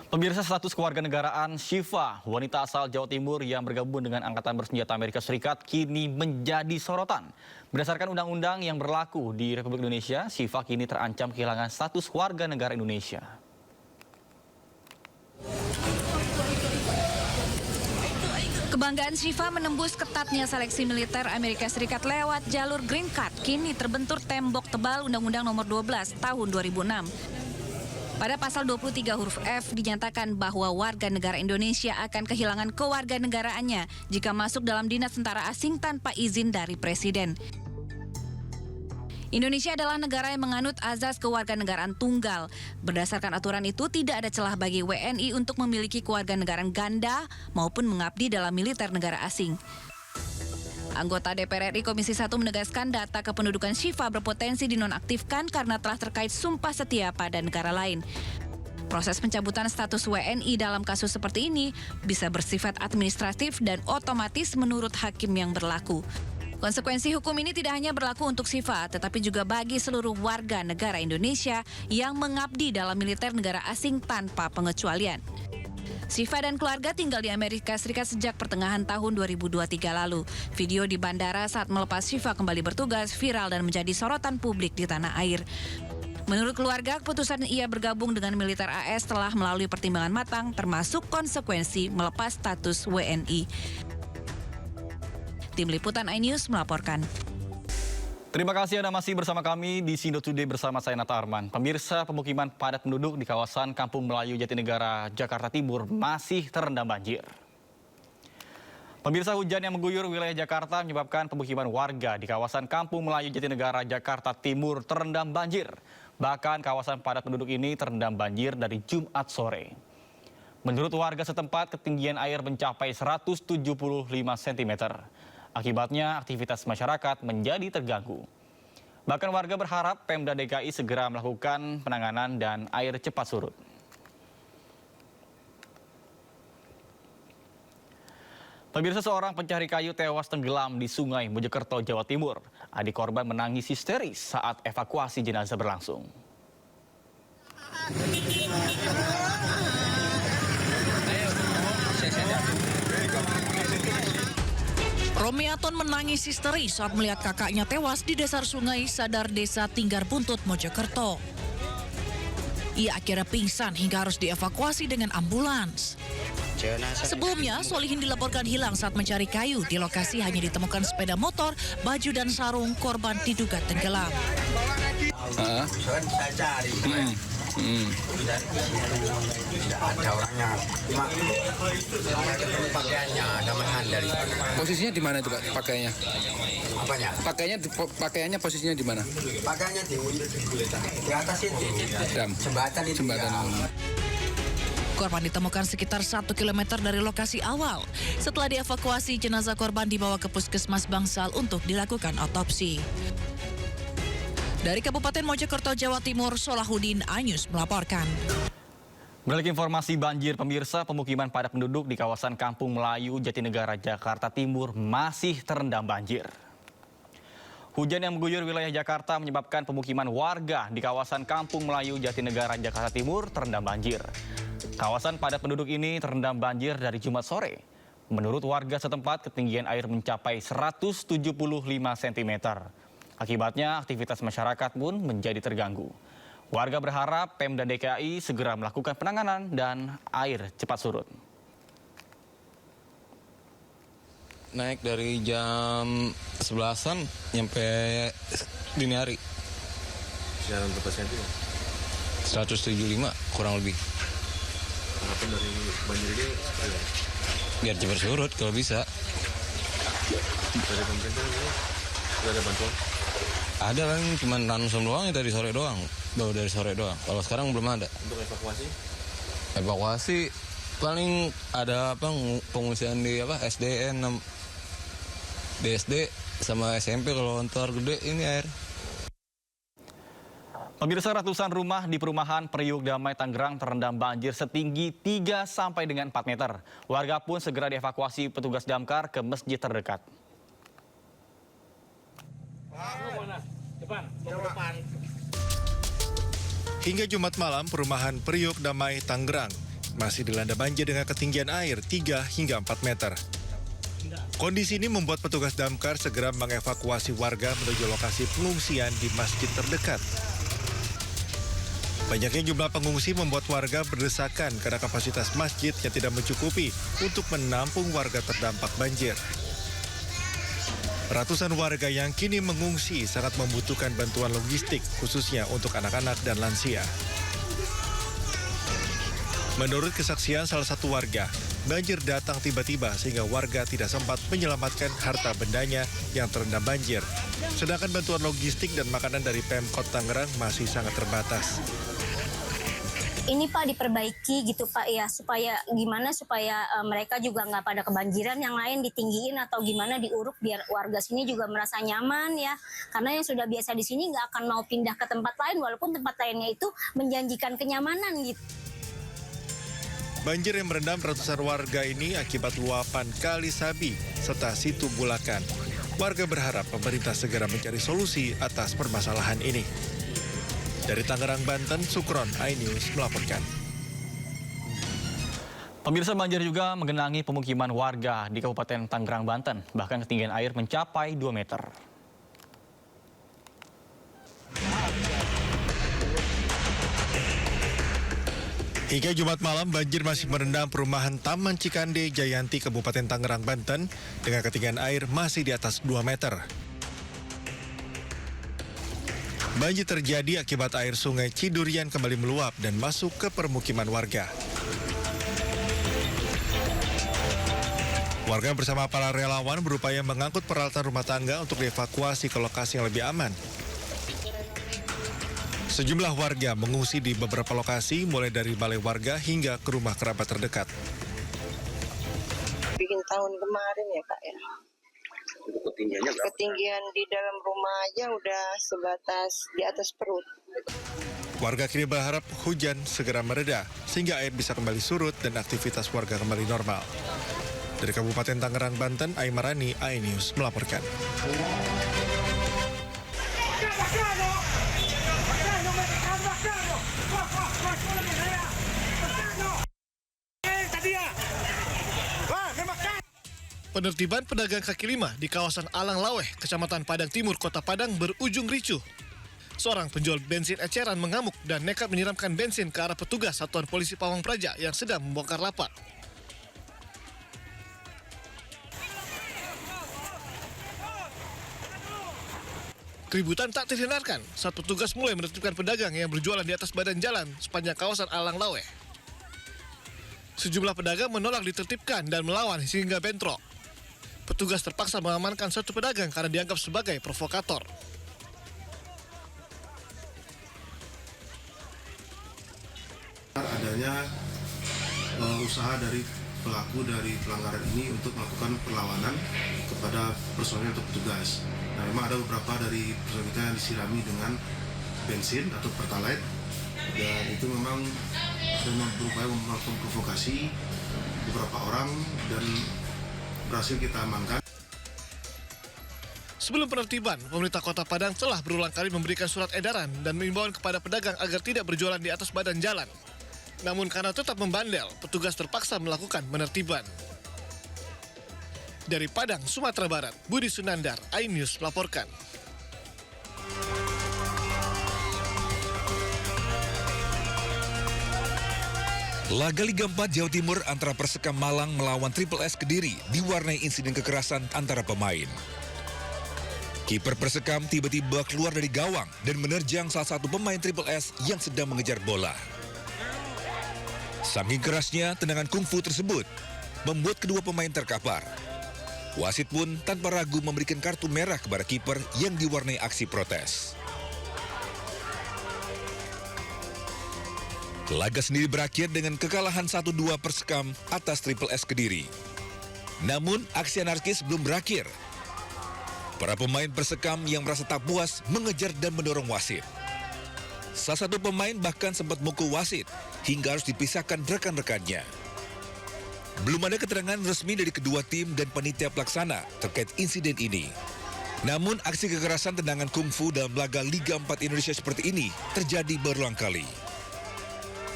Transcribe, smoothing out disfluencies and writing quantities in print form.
Pemirsa, status kewarganegaraan Syifa, wanita asal Jawa Timur yang bergabung dengan Angkatan Bersenjata Amerika Serikat, kini menjadi sorotan. Berdasarkan undang-undang yang berlaku di Republik Indonesia, Syifa kini terancam kehilangan status warga negara Indonesia. Kebanggaan Syifa menembus ketatnya seleksi militer Amerika Serikat lewat jalur Green Card kini terbentur tembok tebal Undang-Undang Nomor 12 Tahun 2006. Pada pasal 23 huruf F dinyatakan bahwa warga negara Indonesia akan kehilangan kewarganegaraannya jika masuk dalam dinas tentara asing tanpa izin dari Presiden. Indonesia adalah negara yang menganut azas kewarganegaraan tunggal. Berdasarkan aturan itu, tidak ada celah bagi WNI untuk memiliki kewarganegaraan ganda maupun mengabdi dalam militer negara asing. Anggota DPR RI Komisi 1 menegaskan data kependudukan Syifa berpotensi dinonaktifkan karena telah terkait sumpah setia pada negara lain. Proses pencabutan status WNI dalam kasus seperti ini bisa bersifat administratif dan otomatis menurut hakim yang berlaku. Konsekuensi hukum ini tidak hanya berlaku untuk Syifa, tetapi juga bagi seluruh warga negara Indonesia yang mengabdi dalam militer negara asing tanpa pengecualian. Syifa dan keluarga tinggal di Amerika Serikat sejak pertengahan tahun 2023 lalu. Video di bandara saat melepas Syifa kembali bertugas viral dan menjadi sorotan publik di tanah air. Menurut keluarga, keputusan ia bergabung dengan militer AS telah melalui pertimbangan matang, termasuk konsekuensi melepas status WNI. Tim Liputan iNews melaporkan. Terima kasih Anda masih bersama kami di Sindo Today bersama saya Nata Arman. Pemirsa, pemukiman padat penduduk di kawasan Kampung Melayu Jatinegara, Jakarta Timur masih terendam banjir. Pemirsa, hujan yang mengguyur wilayah Jakarta menyebabkan pemukiman warga di kawasan Kampung Melayu Jatinegara, Jakarta Timur terendam banjir. Bahkan kawasan padat penduduk ini terendam banjir dari Jumat sore. Menurut warga setempat, ketinggian air mencapai 175 cm. Akibatnya aktivitas masyarakat menjadi terganggu. Bahkan warga berharap Pemda DKI segera melakukan penanganan dan air cepat surut. Pemirsa, seorang pencari kayu tewas tenggelam di Sungai Mojokerto, Jawa Timur. Adik korban menangis histeris saat evakuasi jenazah berlangsung. Romiaton menangis histeris saat melihat kakaknya tewas di dasar sungai Sadar Desa Tinggar Buntut, Mojokerto. Ia akhirnya pingsan hingga harus dievakuasi dengan ambulans. Sebelumnya, Solihin dilaporkan hilang saat mencari kayu. Di lokasi hanya ditemukan sepeda motor, baju dan sarung korban diduga tenggelam. Saya cari. Tidak ada orangnya. Cuma pakaiannya ada dari. Posisinya di mana itu, Pak? Pakaiannya? Apanya? Pakaiannya posisinya di mana? Pakaiannya di atas itu. Jembatan itu. Jembatan. Korban ditemukan sekitar 1 km dari lokasi awal. Setelah dievakuasi, jenazah korban dibawa ke Puskesmas Bangsal untuk dilakukan otopsi. Dari Kabupaten Mojokerto, Jawa Timur, Solahuddin, iNews melaporkan. Beralih ke informasi banjir, pemirsa, pemukiman padat penduduk di kawasan Kampung Melayu Jatinegara, Jakarta Timur masih terendam banjir. Hujan yang mengguyur wilayah Jakarta menyebabkan pemukiman warga di kawasan Kampung Melayu Jatinegara, Jakarta Timur terendam banjir. Kawasan padat penduduk ini terendam banjir dari Jumat sore. Menurut warga setempat, ketinggian air mencapai 175 cm. Akibatnya aktivitas masyarakat pun menjadi terganggu. Warga berharap Pemda DKI segera melakukan penanganan dan air cepat surut. Naik dari jam 11-an nyampe dini hari. Jalan berapa senti? 175 kurang lebih. Harapan dari banjir ini Biar cepat surut kalau bisa. dari pemerintah ini sudah ada bantuan? Ada kan, cuma langsung doang ya dari sore doang. Baru dari sore doang. Kalau sekarang belum ada. Untuk evakuasi? Evakuasi paling ada pengungsian di SDN, DSD sama SMP. Kalau antar gede ini air. Pemirsa, ratusan rumah di perumahan Priuk Damai Tangerang terendam banjir setinggi 3 sampai dengan 4 meter. Warga pun segera dievakuasi petugas damkar ke masjid terdekat. Hingga Jumat malam, perumahan Priuk Damai Tangerang masih dilanda banjir dengan ketinggian air 3 hingga 4 meter. Kondisi ini membuat petugas damkar segera mengevakuasi warga menuju lokasi pengungsian di masjid terdekat. Banyaknya jumlah pengungsi membuat warga berdesakan karena kapasitas masjid yang tidak mencukupi untuk menampung warga terdampak banjir. Ratusan warga yang kini mengungsi sangat membutuhkan bantuan logistik, khususnya untuk anak-anak dan lansia. Menurut kesaksian salah satu warga, banjir datang tiba-tiba sehingga warga tidak sempat menyelamatkan harta bendanya yang terendam banjir. Sedangkan bantuan logistik dan makanan dari Pemkot Tangerang masih sangat terbatas. Ini Pak diperbaiki gitu Pak ya, supaya mereka juga nggak pada kebanjiran, yang lain ditinggiin atau gimana diuruk biar warga sini juga merasa nyaman ya. Karena yang sudah biasa di sini nggak akan mau pindah ke tempat lain walaupun tempat lainnya itu menjanjikan kenyamanan gitu. Banjir yang merendam ratusan warga ini akibat luapan Kali Sabi serta Situ Bulakan. Warga berharap pemerintah segera mencari solusi atas permasalahan ini. Dari Tangerang, Banten, Sukron, iNews melaporkan. Pemirsa, banjir juga menggenangi pemukiman warga di Kabupaten Tangerang, Banten. Bahkan ketinggian air mencapai 2 meter. Hingga Jumat malam, banjir masih merendam perumahan Taman Cikande, Jayanti, Kabupaten Tangerang, Banten, dengan ketinggian air masih di atas 2 meter. Banjir terjadi akibat air sungai Cidurian kembali meluap dan masuk ke permukiman warga. Warga bersama para relawan berupaya mengangkut peralatan rumah tangga untuk dievakuasi ke lokasi yang lebih aman. Sejumlah warga mengungsi di beberapa lokasi, mulai dari balai warga hingga ke rumah kerabat terdekat. Bikin tahun kemarin ya Pak ya. Ketinggiannya berapa? Ketinggian di dalam rumah aja udah sebatas di atas perut. Warga kini berharap hujan segera mereda, sehingga air bisa kembali surut dan aktivitas warga kembali normal. Dari Kabupaten Tangerang, Banten, Aimarani, iNews melaporkan. Penertiban pedagang kaki lima di kawasan Alang Laweh, Kecamatan Padang Timur, Kota Padang berujung ricuh. Seorang penjual bensin eceran mengamuk dan nekat menyiramkan bensin ke arah petugas Satuan Polisi Pamong Praja yang sedang membongkar lapak. Keributan tak terhindarkan saat petugas mulai menertibkan pedagang yang berjualan di atas badan jalan sepanjang kawasan Alang Laweh. Sejumlah pedagang menolak ditertibkan dan melawan hingga bentrok. Petugas terpaksa mengamankan satu pedagang karena dianggap sebagai provokator. Adanya usaha dari pelaku dari pelanggaran ini untuk melakukan perlawanan kepada personil atau petugas. Nah, memang ada beberapa dari personil kita yang disirami dengan bensin atau pertalite, dan itu memang berupaya melakukan provokasi beberapa orang dan berhasil kita amankan. Sebelum penertiban, pemerintah Kota Padang telah berulang kali memberikan surat edaran dan mengimbauan kepada pedagang agar tidak berjualan di atas badan jalan. Namun karena tetap membandel, petugas terpaksa melakukan penertiban. Dari Padang, Sumatera Barat, Budi Sunandar, iNews melaporkan. Laga Liga 4 Jawa Timur antara Persekam Malang melawan Triple S Kediri diwarnai insiden kekerasan antara pemain. Kiper Persekam tiba-tiba keluar dari gawang dan menerjang salah satu pemain Triple S yang sedang mengejar bola. Saking kerasnya tendangan kungfu tersebut membuat kedua pemain terkapar. Wasit pun tanpa ragu memberikan kartu merah kepada kiper yang diwarnai aksi protes. Laga sendiri berakhir dengan kekalahan 1-2 Persekam atas Triple S Kediri. Namun, aksi anarkis belum berakhir. Para pemain Persekam yang merasa tak puas mengejar dan mendorong wasit. Salah satu pemain bahkan sempat mukul wasit hingga harus dipisahkan rekan-rekannya. Belum ada keterangan resmi dari kedua tim dan panitia pelaksana terkait insiden ini. Namun, aksi kekerasan tendangan kungfu dalam laga Liga 4 Indonesia seperti ini terjadi berulang kali.